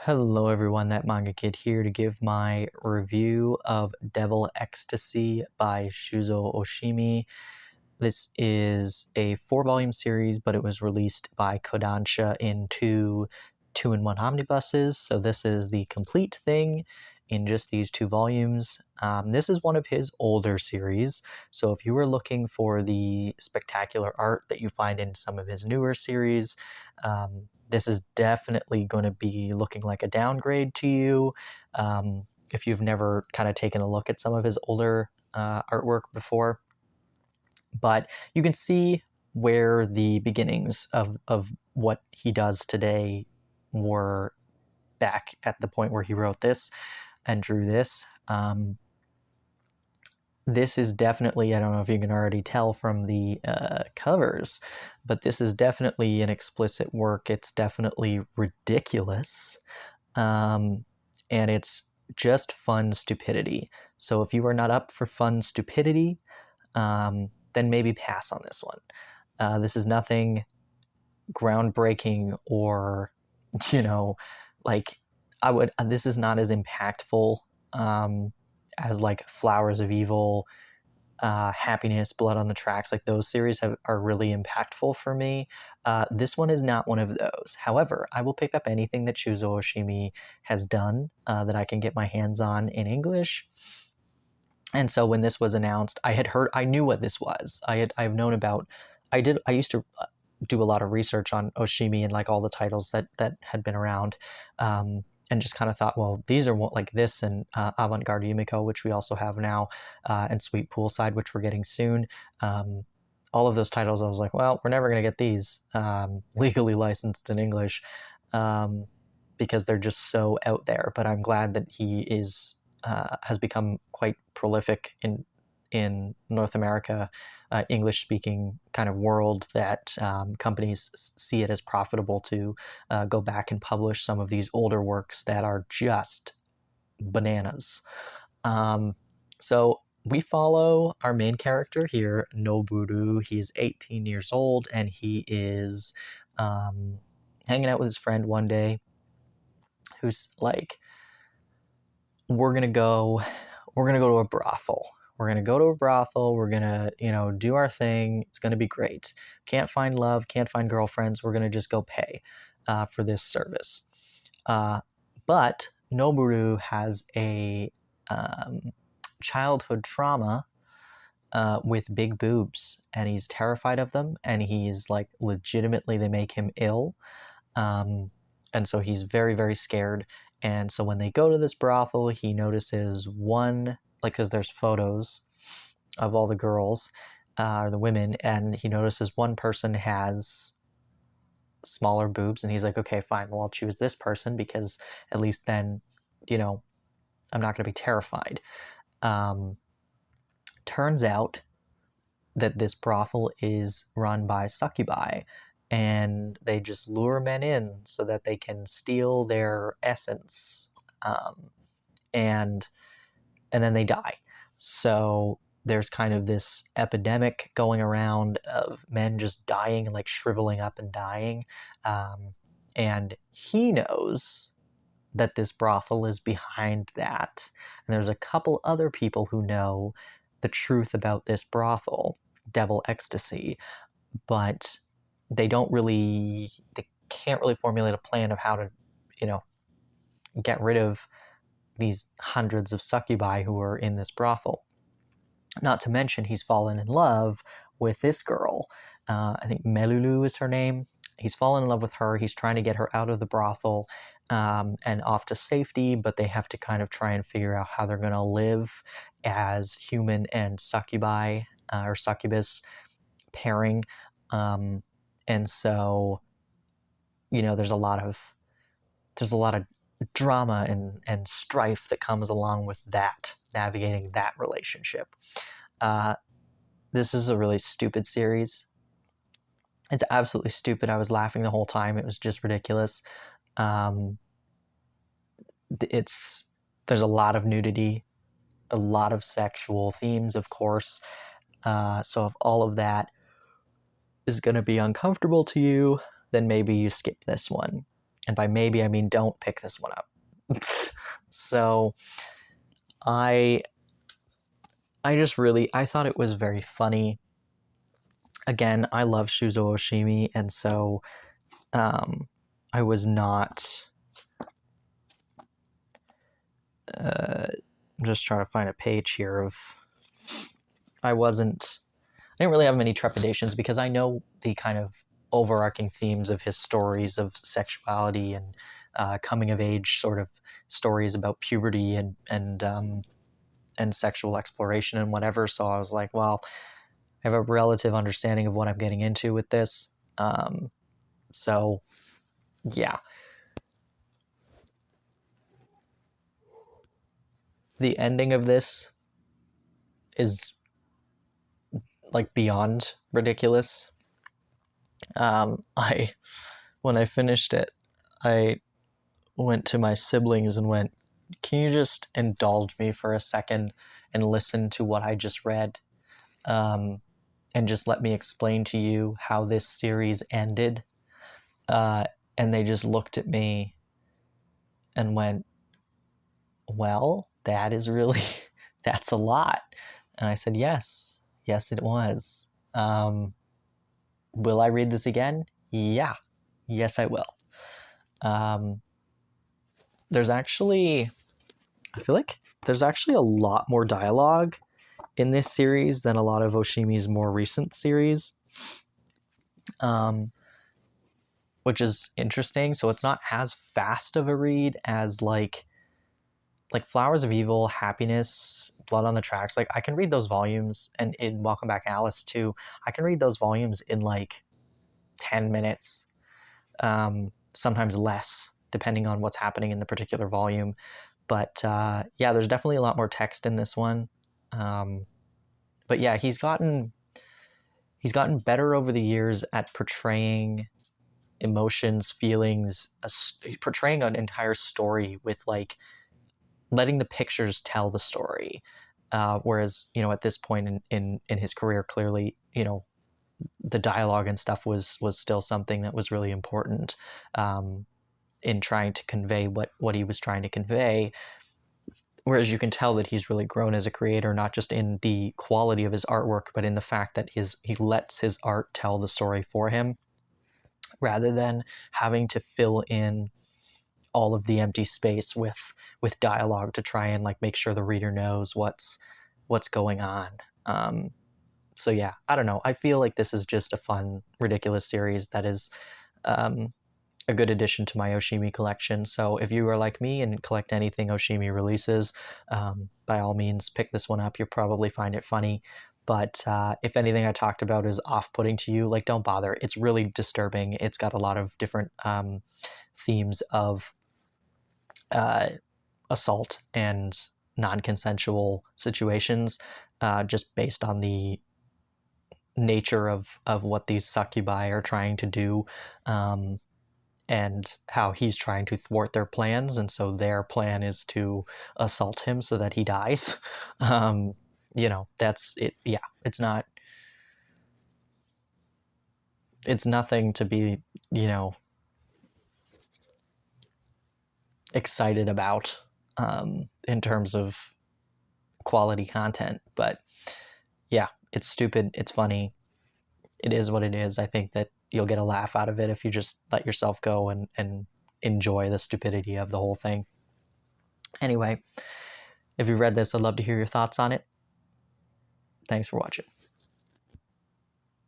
Hello everyone, that Manga Kid here to give my review of Devil Ecstasy by Shuzo Oshimi. This is a 4-volume series, but it was released by Kodansha in two-in-one omnibuses, so this is the complete thing in just these 2 volumes. This is one of his older series, so if you were looking for the spectacular art that you find in some of his newer series, this is definitely going to be looking like a downgrade to you. If you've never kind of taken a look at some of his older artwork before. But you can see where the beginnings of what he does today were back at the point where he wrote this and drew this. This is definitely, I don't know if you can already tell from the covers, but this is definitely an explicit work. It's definitely ridiculous. And it's just fun stupidity. So if you are not up for fun stupidity, then maybe pass on this one. This is nothing groundbreaking or, you know, like this is not as impactful as like Flowers of Evil, Happiness, Blood on the Tracks. Like those series are really impactful for me. This one is not one of those. However, I will pick up anything that Shuzo Oshimi has done that I can get my hands on in English. And so when this was announced, I knew what this was. I've known about, I used to do a lot of research on Oshimi and like all the titles that had been around, and just kind of thought, well, these are like this and Avant-Garde Yumiko, which we also have now, and Sweet Poolside, which we're getting soon. All of those titles, I was like, well, we're never going to get these legally licensed in English because they're just so out there. But I'm glad that he has become quite prolific in North America, English-speaking kind of world, that companies see it as profitable to go back and publish some of these older works that are just bananas. So we follow our main character here, Noboru. He's 18 years old, and he is hanging out with his friend one day, who's like, we're gonna go to a brothel. We're gonna go to a brothel. We're gonna, do our thing. It's gonna be great. Can't find love. Can't find girlfriends. We're gonna just go pay for this service. But Noboru has a childhood trauma with big boobs, and he's terrified of them. And he's like, legitimately, they make him ill. And so he's very, very scared. And so when they go to this brothel, he notices one, like, because there's photos of all the girls, or the women, and he notices one person has smaller boobs, and he's like, okay, fine, well, I'll choose this person because at least then, I'm not going to be terrified. Turns out that this brothel is run by succubi, and they just lure men in so that they can steal their essence, and then they die. So there's kind of this epidemic going around of men just dying and like shriveling up and dying, and he knows that this brothel is behind that, and there's a couple other people who know the truth about this brothel, Devil Ecstasy, but they can't really formulate a plan of how to, get rid of these hundreds of succubi who are in this brothel. Not to mention, he's fallen in love with this girl. I think Melulu is her name. He's fallen in love with her. He's trying to get her out of the brothel and off to safety, but they have to kind of try and figure out how they're going to live as human and succubi or succubus pairing. And so, there's a lot of drama and strife that comes along with that, navigating that relationship. This is a really stupid series. It's absolutely stupid. I was laughing the whole time. It was just ridiculous. There's a lot of nudity, a lot of sexual themes, of course. So if all of that is going to be uncomfortable to you, then maybe you skip this one. And by maybe, I mean don't pick this one up. So I I thought it was very funny. Again, I love Shuzo Oshimi, and so I was not. I'm just trying to find a page here of. I wasn't. I didn't really have many trepidations because I know the kind of overarching themes of his stories of sexuality and coming of age sort of stories about puberty and sexual exploration and whatever. So I was like, well, I have a relative understanding of what I'm getting into with this. So yeah, the ending of this is like beyond ridiculous. I when I finished it, I went to my siblings and went, "Can you just indulge me for a second and listen to what I just read, um, and just let me explain to you how this series ended?" Uh, and they just looked at me and went, "Well, that is really that's a lot." And I said, "Yes, yes, it was." Will I read this again? Yeah, yes, I will. Um, there's actually, I feel like there's actually a lot more dialogue in this series than a lot of Oshimi's more recent series, um, which is interesting. So it's not as fast of a read as like Flowers of Evil, Happiness, Blood on the Tracks. Like I can read those volumes, and in Welcome Back Alice too, I can read those volumes in like 10 minutes, sometimes less, depending on what's happening in the particular volume. But yeah, there's definitely a lot more text in this one. But yeah, he's gotten better over the years at portraying emotions, feelings, portraying an entire story with like letting the pictures tell the story. Whereas, at this point in his career, clearly, the dialogue and stuff was still something that was really important, in trying to convey what he was trying to convey. Whereas you can tell that he's really grown as a creator, not just in the quality of his artwork, but in the fact that he lets his art tell the story for him, rather than having to fill in all of the empty space with dialogue to try and like make sure the reader knows what's going on. So yeah, I don't know. I feel like this is just a fun, ridiculous series that is um, a good addition to my Oshimi collection. So if you are like me and collect anything Oshimi releases, by all means, pick this one up. You'll probably find it funny. But if anything I talked about is off-putting to you, like don't bother. It's really disturbing. It's got a lot of different themes of uh, assault and non-consensual situations, just based on the nature of what these succubi are trying to do, and how he's trying to thwart their plans, and so their plan is to assault him so that he dies. That's it. Yeah, it's nothing to be, you know, excited about, in terms of quality content. But yeah, it's stupid. It's funny. It is what it is. I think that you'll get a laugh out of it if you just let yourself go and enjoy the stupidity of the whole thing. Anyway, if you read this, I'd love to hear your thoughts on it. Thanks for watching.